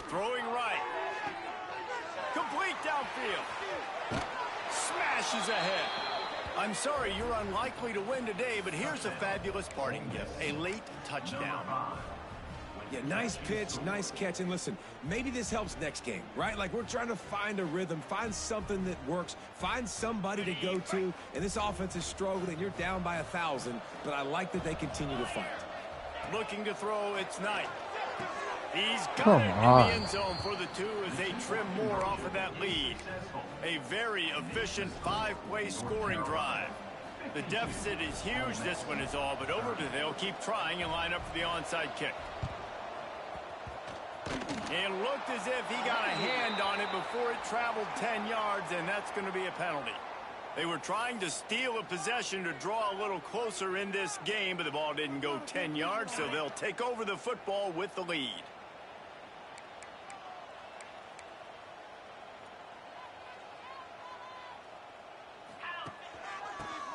Throwing right. Complete downfield. Smashes ahead. I'm sorry, you're unlikely to win today, but here's a fabulous parting gift. A late touchdown. Yeah, nice pitch, nice catch. And listen, maybe this helps next game, right? Like, we're trying to find a rhythm, find something that works, find somebody to go to. And this offense is struggling. You're down by 1,000, but I like that they continue to fight. Looking to throw, it's Knight. He's got Come it in on. the end zone for the 2 as they trim more off of that lead. A very efficient 5-play scoring drive. The deficit is huge. This one is all but over, but they'll keep trying and line up for the onside kick. It looked as if he got a hand on it before it traveled 10 yards, and that's going to be a penalty. They were trying to steal a possession to draw a little closer in this game, but the ball didn't go 10 yards, so they'll take over the football with the lead.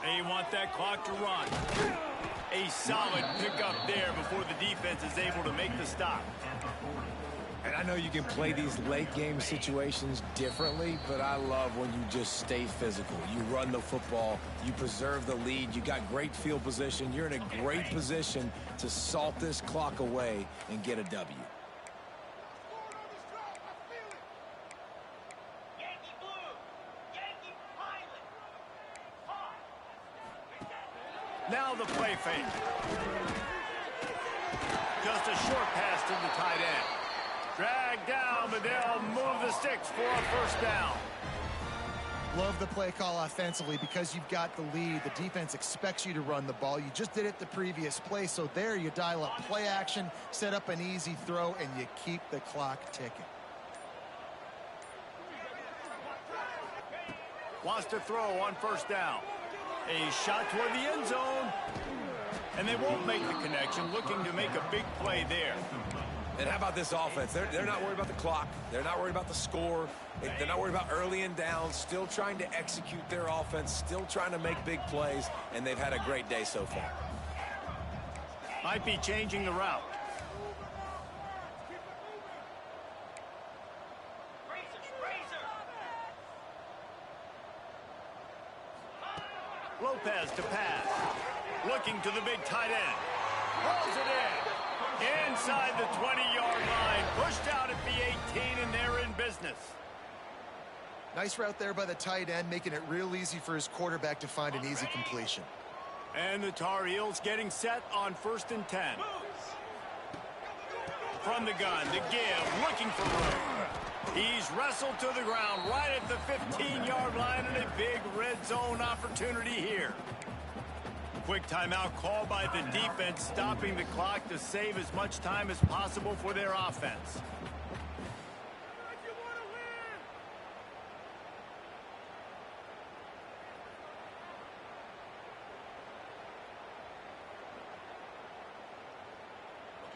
They want that clock to run. A solid pickup there before the defense is able to make the stop. And I know you can play these late game situations differently, but I love when you just stay physical. You run the football, you preserve the lead, you got great field position, you're in a great position to salt this clock away and get a W. Now the play fake. Just a short pass to the tight end. Dragged down, but they'll move the sticks for a first down. Love the play call offensively because you've got the lead. The defense expects you to run the ball. You just did it the previous play, so there you dial up play action, set up an easy throw, and you keep the clock ticking. Wants to throw on first down. A shot toward the end zone. And they won't make the connection, looking to make a big play there. And how about this offense? They're not worried about the clock. They're not worried about the score. They're not worried about early and down. Still trying to execute their offense. Still trying to make big plays. And they've had a great day so far. Might be changing the route. Lopez to pass. Looking to the big tight end. Rolls it in. Inside the 20-yard line. Pushed out at the 18, and they're in business. Nice route there by the tight end, making it real easy for his quarterback to find an easy completion. And the Tar Heels getting set on 1st and 10. From the gun, the give, looking for room. He's wrestled to the ground right at the 15-yard line, and a big red zone opportunity here. Quick timeout call by the defense, stopping the clock to save as much time as possible for their offense.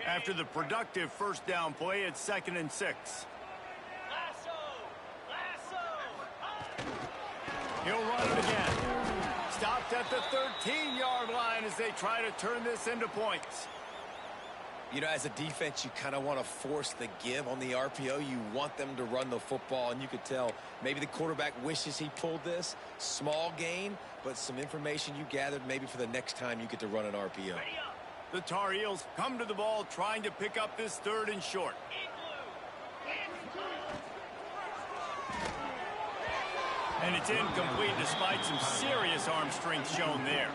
After the productive first down play, it's 2nd and 6. He'll run it again. Stopped at the 13-yard line as they try to turn this into points. You know, as a defense, you kind of want to force the give on the RPO. You want them to run the football, and you could tell maybe the quarterback wishes he pulled this. Small gain, but some information you gathered maybe for the next time you get to run an RPO. The Tar Heels come to the ball trying to pick up this 3rd and short. And it's incomplete despite some serious arm strength shown there.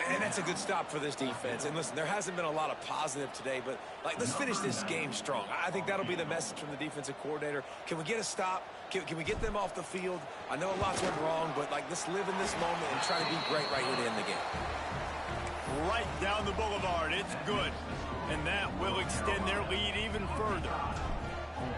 And that's a good stop for this defense. And listen, there hasn't been a lot of positive today, but let's finish this game strong. I think that'll be the message from the defensive coordinator. Can we get a stop? Can we get them off the field? I know a lot's went wrong, but let's live in this moment and try to be great right here to end the game. Right down the boulevard, it's good. And that will extend their lead even further.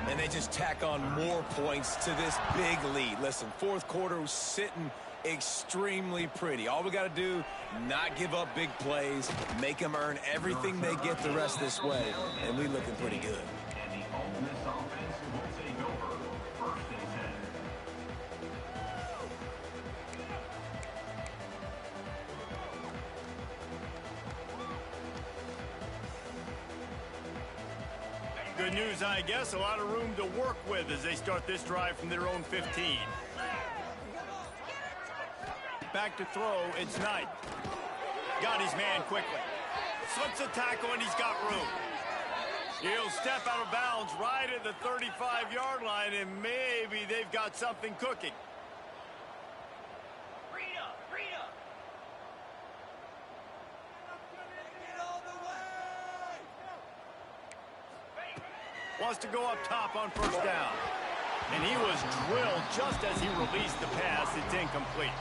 And they just tack on more points to this big lead. Listen, 4th quarter was sitting extremely pretty. All we got to do, not give up big plays, make them earn everything they get the rest this way, and we looking pretty good. And the Ole Miss offense will take over 1st and 10. Good news, I guess. A lot of room to work with as they start this drive from their own 15. Back to throw, it's Knight. Got his man quickly. Slips a tackle, and he's got room. He'll step out of bounds right at the 35-yard line, and maybe they've got something cooking. Wants to go up top on first down. And he was drilled just as he released the pass. It's incomplete.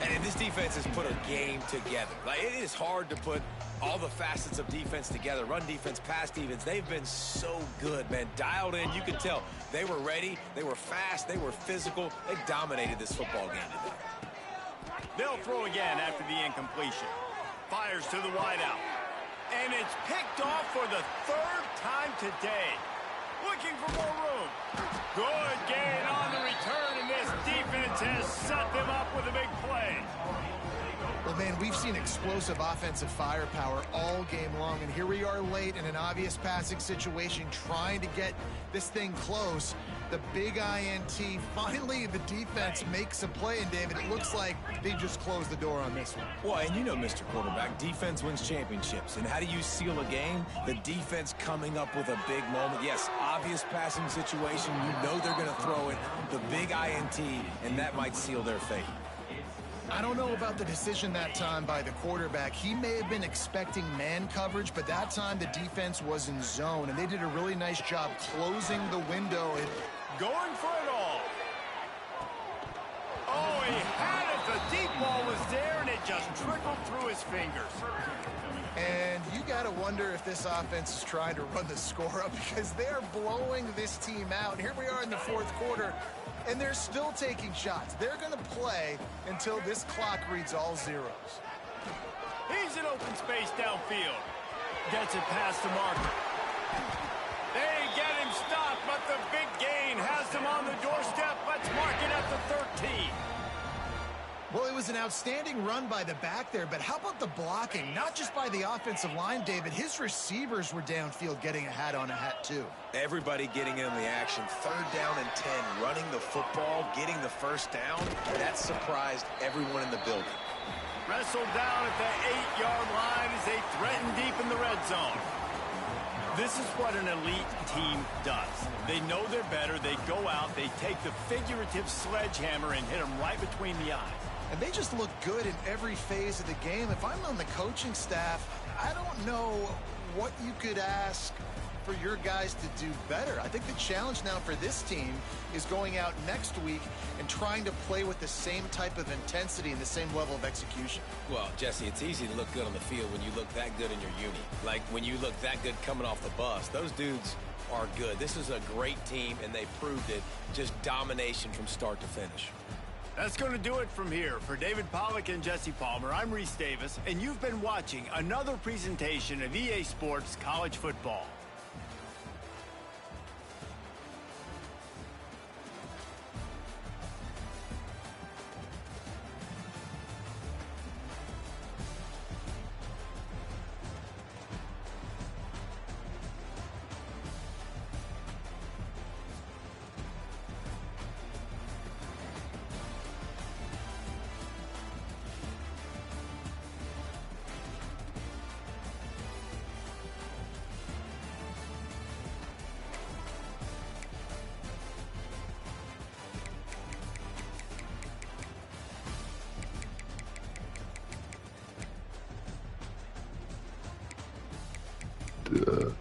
And this defense has put a game together. It is hard to put all the facets of defense together. Run defense, pass defense. They've been so good, man. Dialed in. You can tell they were ready. They were fast. They were physical. They dominated this football game today. They'll throw again after the incompletion. Fires to the wideout. And it's picked off for the 3rd time today. Looking for more room. Good gain on the return, and this defense has set them up with a big play. Well, man, we've seen explosive offensive firepower all game long, and here we are late in an obvious passing situation trying to get this thing close. The big INT, finally the defense makes a play, and David, it looks like they just closed the door on this one. Well, and you know, Mr. Quarterback, defense wins championships. And how do you seal a game? The defense coming up with a big moment. Yes, obvious passing situation. You know they're going to throw it. The big INT, and that might seal their fate. I don't know about the decision that time by the quarterback. He may have been expecting man coverage, but that time the defense was in zone, and they did a really nice job closing the window. Going for it all. Oh, he had it. The deep ball was there, and it just trickled through his fingers. And you got to wonder if this offense is trying to run the score up, because they're blowing this team out. Here we are in the fourth quarter, and they're still taking shots. They're going to play until this clock reads all zeros. He's in open space downfield. Gets it past the marker. They get him stopped, but the big gain has him on the doorstep. Let's mark it at the 13. Well, it was an outstanding run by the back there, but how about the blocking? Not just by the offensive line, David. His receivers were downfield getting a hat on a hat, too. Everybody getting in the action. 3rd down and 10, running the football, getting the first down. That surprised everyone in the building. Wrestled down at the 8-yard line as they threaten deep in the red zone. This is what an elite team does. They know they're better. They go out, they take the figurative sledgehammer and hit them right between the eyes. And they just look good in every phase of the game. If I'm on the coaching staff, I don't know what you could ask for your guys to do better. I think the challenge now for this team is going out next week and trying to play with the same type of intensity and the same level of execution. Well, Jesse, it's easy to look good on the field when you look that good in your uni. Like when you look that good coming off the bus. Those dudes are good. This is a great team, and they proved it. Just domination from start to finish. That's going to do it from here. For David Pollack and Jesse Palmer, I'm Reese Davis, and you've been watching another presentation of EA Sports College Football. Ugh.